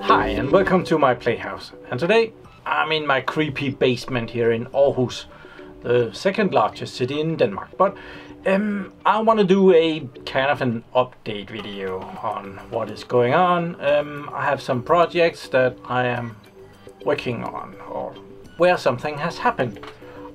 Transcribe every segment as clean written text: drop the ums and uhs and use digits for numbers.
Hi and welcome to my playhouse, and today I'm in my creepy basement here in Aarhus, the second largest city in Denmark. But I want to do a kind of an update video on what is going on. I have some projects that I am working on, or where something has happened.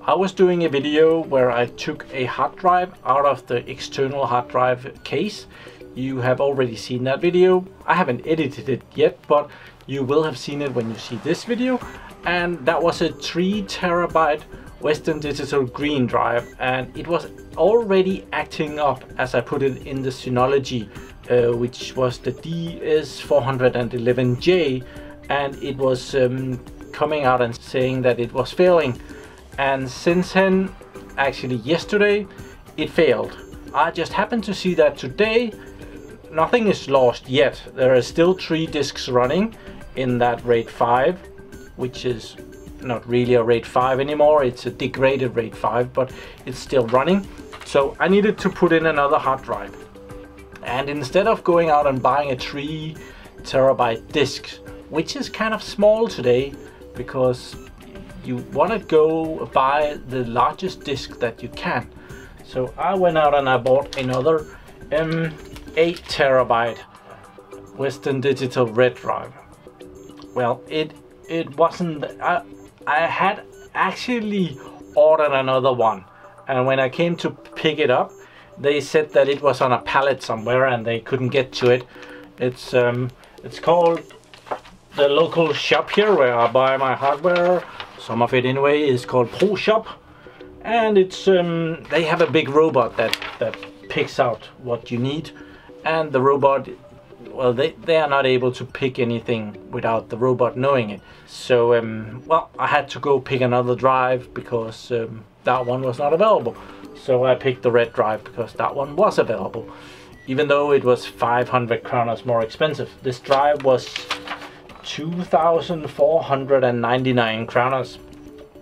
I was doing a video where I took a hard drive out of the external hard drive case. You have already seen that video. I haven't edited it yet, but you will have seen it when you see this video. And that was a 3 terabyte Western Digital green drive, and it was already acting up as I put it in the Synology, which was the DS1815J, and it was coming out and saying that it was failing. And since then, actually yesterday, it failed. I just happened to see that today. Nothing is lost yet. There are still 3 disks running in that RAID 5, which is not really a RAID 5 anymore. It's a degraded RAID 5, but it's still running. So I needed to put in another hard drive. And instead of going out and buying a 3 terabyte disk, which is kind of small today, because you want to go buy the largest disk that you can. So I went out and I bought another 8 terabyte Western Digital red drive. Well, it wasn't. I had actually ordered another one, and when I came to pick it up, they said that it was on a pallet somewhere and they couldn't get to it. It's called the local shop here where I buy my hardware. Some of it anyway is called Pro Shop, and it's they have a big robot that picks out what you need. And the robot, well, they are not able to pick anything without the robot knowing it. So, well, I had to go pick another drive because that one was not available. So I picked the red drive because that one was available, even though it was 500 kroner more expensive. This drive was 2,499 kroner.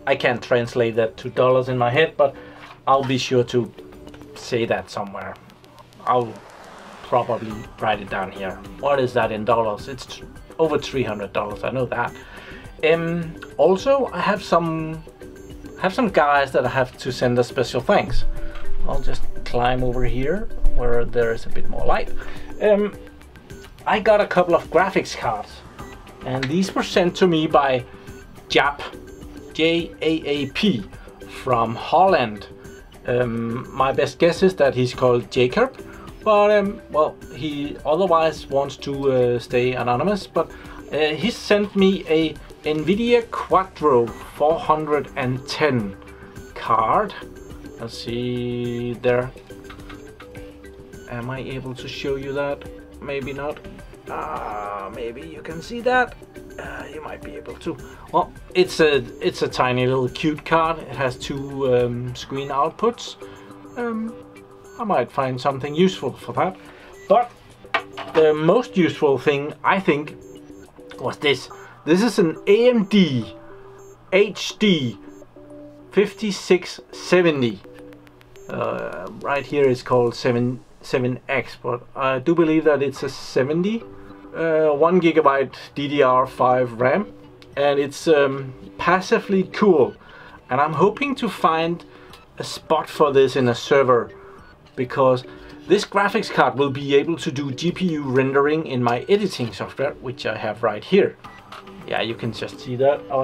I can't translate that to dollars in my head, but I'll be sure to say that somewhere. I'll probably write it down here. What is that in dollars? It's over $300, I know that. Also, I have some guys that I have to send a special thanks. I'll just climb over here where there is a bit more light. I got a couple of graphics cards, and these were sent to me by Jaap, J-A-A-P, from Holland. My best guess is that he's called Jacob, but well, he otherwise wants to stay anonymous. But he sent me a NVIDIA Quadro 410 card. Let's see there. Am I able to show you that? Maybe not. Maybe you can see that. You might be able to. Well, it's a tiny little cute card. It has 2 screen outputs. I might find something useful for that. But the most useful thing, I think, was this. This is an AMD HD 5670. Right here it's called 7X, but I do believe that it's a 70. 1 gigabyte DDR5 RAM, and it's passively cool. And I'm hoping to find a spot for this in a server, because this graphics card will be able to do GPU rendering in my editing software, which I have right here. Yeah, you can just see that. I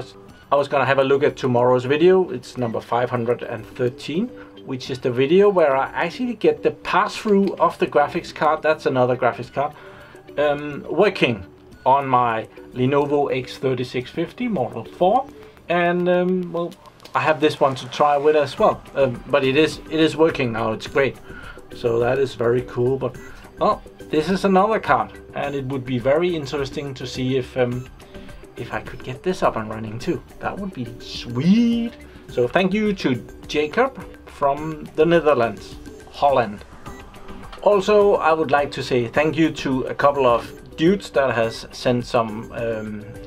was gonna have a look at tomorrow's video. It's number 513, which is the video where I actually get the pass-through of the graphics card. That's another graphics card. Working on my Lenovo X3650 Model 4, and well, I have this one to try with as well. But it is working now. It's great. So that is very cool. But well, this is another card, and it would be very interesting to see if I could get this up and running too. That would be sweet. So thank you to Jacob from the Netherlands, Holland. Also, I would like to say thank you to a couple of dudes that has sent some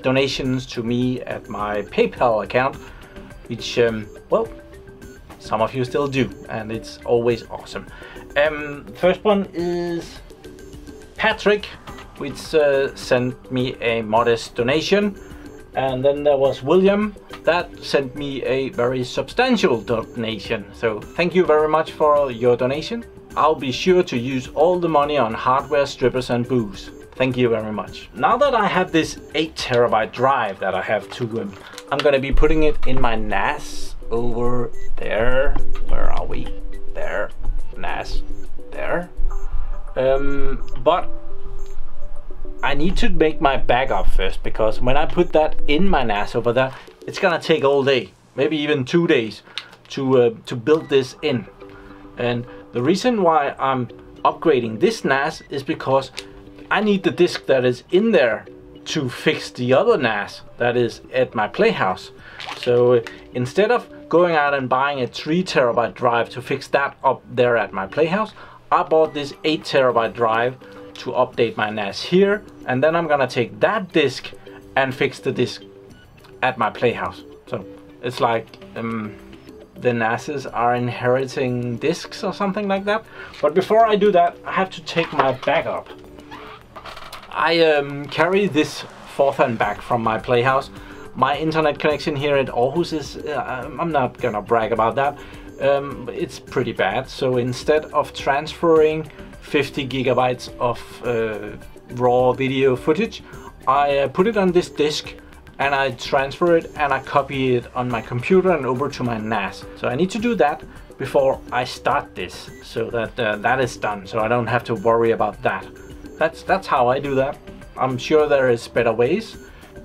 donations to me at my PayPal account, which well, some of you still do, and it's always awesome. First one is Patrick, which sent me a modest donation, and then there was William that sent me a very substantial donation. So thank you very much for your donation. I'll be sure to use all the money on hardware, strippers and booze. Thank you very much. Now that I have this 8 terabyte drive that I have to, I'm gonna be putting it in my NAS over there. Where are we? There, NAS, there. But I need to make my backup first, because when I put that in my NAS over there, it's gonna take all day, maybe even 2 days to build this in. And the reason why I'm upgrading this NAS is because I need the disk that is in there to fix the other NAS that is at my PlayHouse. So instead of going out and buying a 3 terabyte drive to fix that up there at my PlayHouse, I bought this 8 terabyte drive to update my NAS here, and then I'm gonna take that disk and fix the disk at my PlayHouse. So it's like the NASs are inheriting disks or something like that. But before I do that, I have to take my backup. I carry this forthand back from my PlayHouse. My internet connection here at Aarhus is, I'm not gonna brag about that, it's pretty bad. So instead of transferring 50 gigabytes of raw video footage, I put it on this disk and I transfer it and I copy it on my computer and over to my NAS. So I need to do that before I start this, so that that is done, so I don't have to worry about that. That's how I do that. I'm sure there is better ways.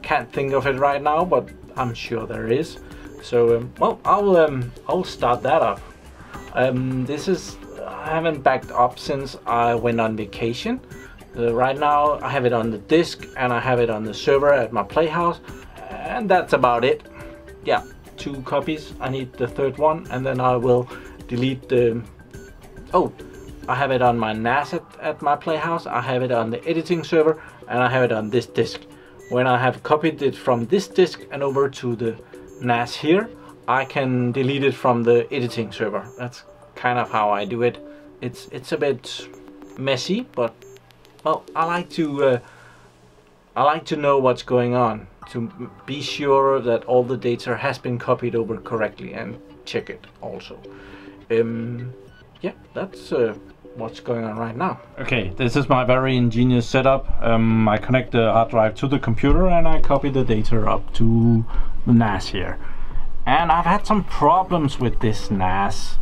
Can't think of it right now, but I'm sure there is. So well, I'll start that up. This is, I haven't backed up since I went on vacation. Right now I have it on the disk and I have it on the server at my PlayHouse, and that's about it. Yeah, 2 copies. I need the third one, and then I will delete the... Oh, I have it on my NAS at my PlayHouse, I have it on the editing server, and I have it on this disk. When I have copied it from this disk and over to the NAS here, I can delete it from the editing server. That's kind of how I do it. It's a bit messy, but well, I like to know what's going on, to be sure that all the data has been copied over correctly, and check it also. Yeah, that's what's going on right now. Okay, this is my very ingenious setup. I connect the hard drive to the computer and I copy the data up to the NAS here. And I've had some problems with this NAS.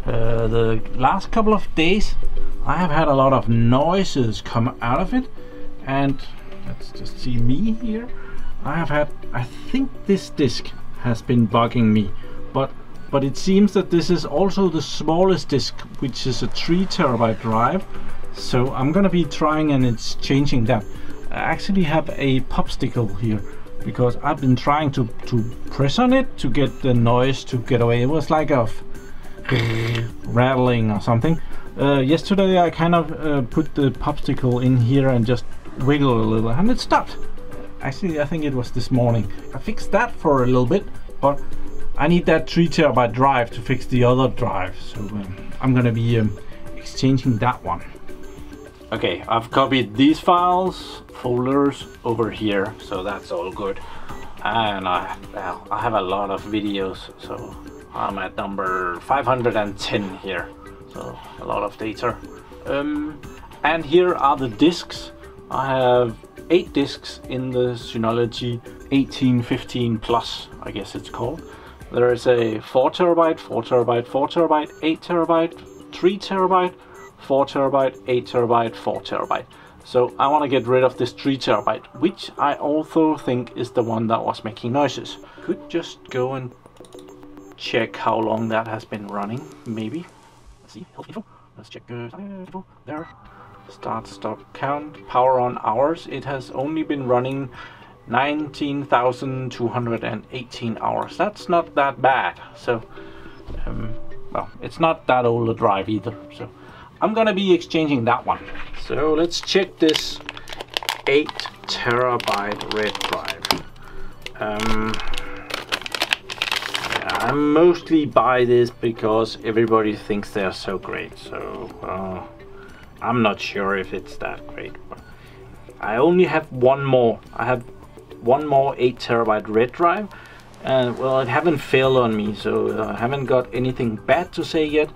The last couple of days I have had a lot of noises come out of it, and let's just see me here. I think this disk has been bugging me, but it seems that this is also the smallest disk, which is a 3 terabyte drive. So I'm gonna be trying and it's changing that. I actually have a popsicle here because I've been trying to press on it to get the noise to get away. It was like a rattling or something. Yesterday I kind of put the popsicle in here and just wiggle a little and it stopped. Actually, I think it was this morning. I fixed that for a little bit, but I need that 3 terabyte drive to fix the other drive. So I'm gonna be exchanging that one. Okay, I've copied these files, folders over here, so that's all good. And I have a lot of videos, so I'm at number 510 here. So a lot of data. And here are the discs. I have 8 discs in the Synology 1815 Plus, I guess it's called. There is a 4 terabyte, 4 terabyte, 4 terabyte, 8 terabyte, 3 terabyte, 4 terabyte, 8 terabyte, 4 terabyte. So I want to get rid of this 3 terabyte, which I also think is the one that was making noises. Could just go and check how long that has been running, maybe. Let's see, health info. Let's check info there. Start, stop, count, power on hours. It has only been running 19,218 hours. That's not that bad. So, well, it's not that old a drive either. So, I'm gonna be exchanging that one. So let's check this 8 terabyte red drive. Yeah, I mostly buy this because everybody thinks they're so great, so I'm not sure if it's that great. But I only have one more. I have one more 8 terabyte red drive, and well, it haven't failed on me, so I haven't got anything bad to say yet.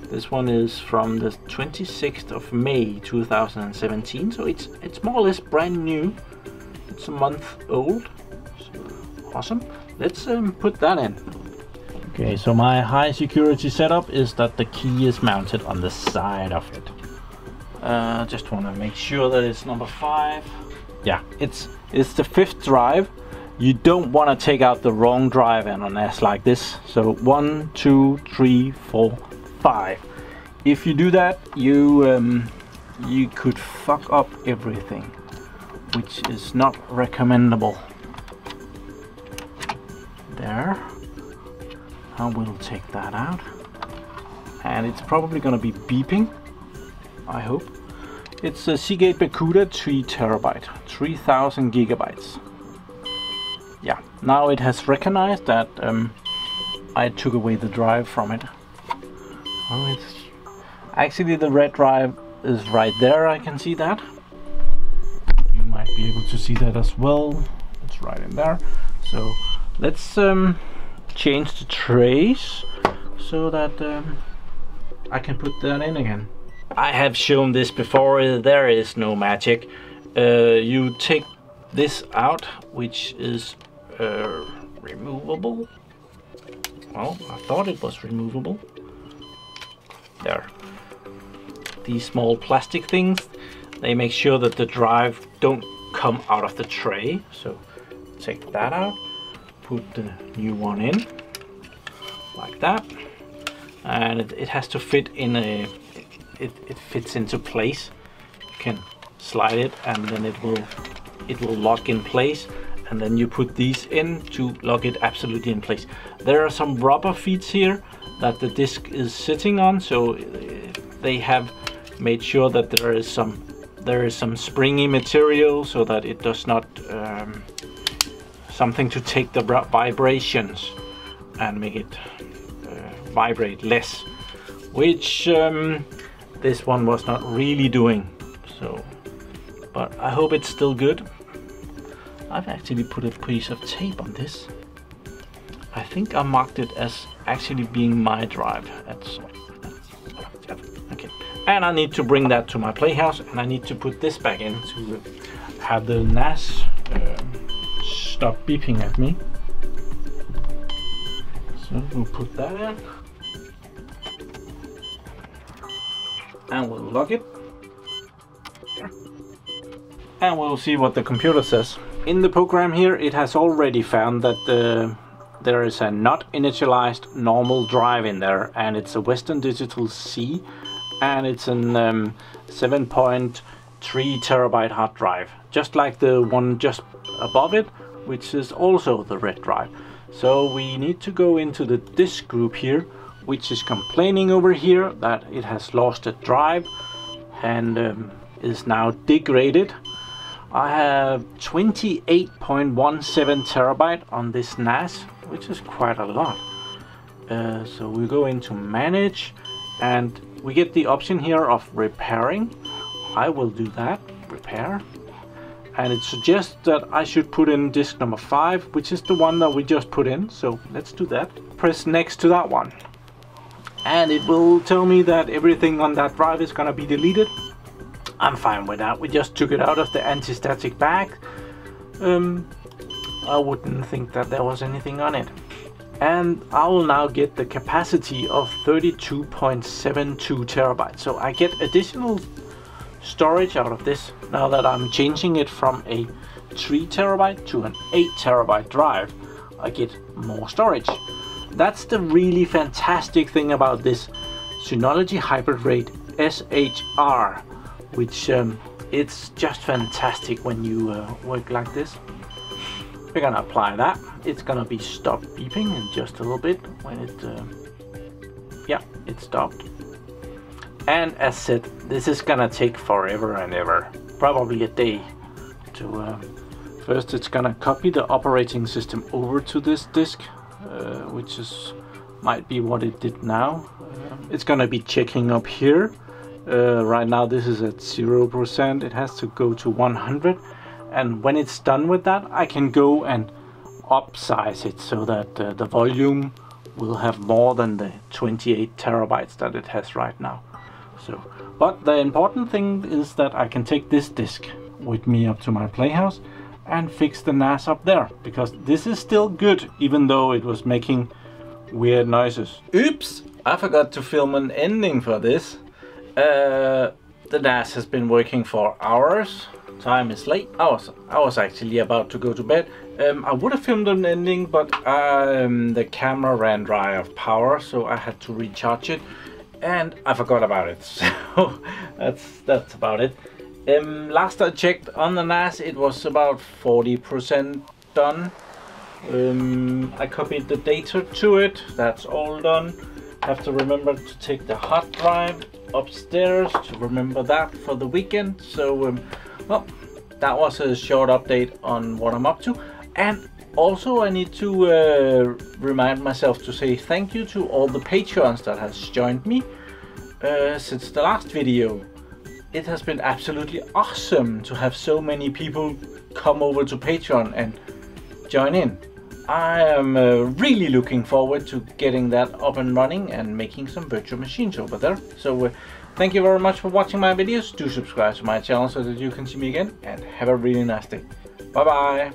This one is from the 26th of May 2017, so it's more or less brand new. It's a month old. So, awesome. Let's put that in. Okay, so my high security setup is that the key is mounted on the side of it. Just want to make sure that it's number 5. Yeah, it's the 5th drive. You don't want to take out the wrong drive on a NAS like this. So 1, 2, 3, 4, 5. If you do that, you could fuck up everything, which is not recommendable. There. I will take that out, and it's probably going to be beeping, I hope. It's a Seagate Barracuda 3 terabyte, 3000 gigabytes. Yeah, now it has recognized that I took away the drive from it. Well, it's actually, the red drive is right there, I can see that. You might be able to see that as well. It's right in there. So let's change the trays so that I can put that in again. I have shown this before. There is no magic. You take this out, which is removable. Well, I thought it was removable. There. These small plastic things, they make sure that the drive don't come out of the tray. So take that out. Put the new one in like that, and it has to fit in a it fits into place. You can slide it and then it will lock in place, and then you put these in to lock it absolutely in place. There are some rubber feet here that the disc is sitting on, so they have made sure that there is some springy material so that it does not something to take the vibrations and make it vibrate less, which this one was not really doing. So, but I hope it's still good. I've actually put a piece of tape on this. I think I marked it as actually being my drive. Okay, and I need to bring that to my PlayHouse, and I need to put this back in to have the NAS stop beeping at me. So we'll put that in, and we'll lock it, and we'll see what the computer says. In the program here, it has already found that there is a not initialized normal drive in there, and it's a Western Digital C, and it's an 7.3 terabyte hard drive, just like the one just above it, which is also the red drive. So we need to go into the disk group here, which is complaining over here that it has lost a drive and is now degraded. I have 28.17 terabyte on this NAS, which is quite a lot. So we go into manage, and we get the option here of repairing. I will do that, repair. And it suggests that I should put in disk number 5, which is the one that we just put in. So let's do that. Press next to that one, and it will tell me that everything on that drive is gonna be deleted. I'm fine with that. We just took it out of the anti-static bag. I wouldn't think that there was anything on it. And I will now get the capacity of 32.72 terabytes. So I get additional storage out of this now that I'm changing it from a 3 terabyte to an 8 terabyte drive. I get more storage. That's the really fantastic thing about this Synology Hybrid Rate SHR, which it's just fantastic when you work like this. We're gonna apply that. It's gonna be stopped beeping in just a little bit when it yeah, it stopped. And as said, this is gonna take forever and ever, probably a day to first it's gonna copy the operating system over to this disk, which is might be what it did now. It's gonna be checking up here. Right now this is at 0%. It has to go to 100, and when it's done with that, I can go and upsize it so that the volume will have more than the 28 terabytes that it has right now. So, but the important thing is that I can take this disk with me up to my playhouse and fix the NAS up there, because this is still good even though it was making weird noises. Oops! I forgot to film an ending for this. The NAS has been working for hours. Time is late. I was actually about to go to bed. I would have filmed an ending, but the camera ran dry of power, so I had to recharge it, and I forgot about it. So that's about it. Last I checked on the NAS, it was about 40% done. I copied the data to it. That's all done. Have to remember to take the hard drive upstairs to remember that for the weekend. So well, that was a short update on what I'm up to. And also I need to remind myself to say thank you to all the Patreons that has joined me since the last video. It has been absolutely awesome to have so many people come over to Patreon and join in. I am really looking forward to getting that up and running and making some virtual machines over there. So thank you very much for watching my videos. Do subscribe to my channel so that you can see me again, and have a really nice day. Bye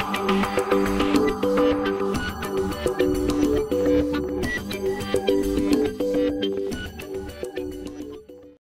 bye.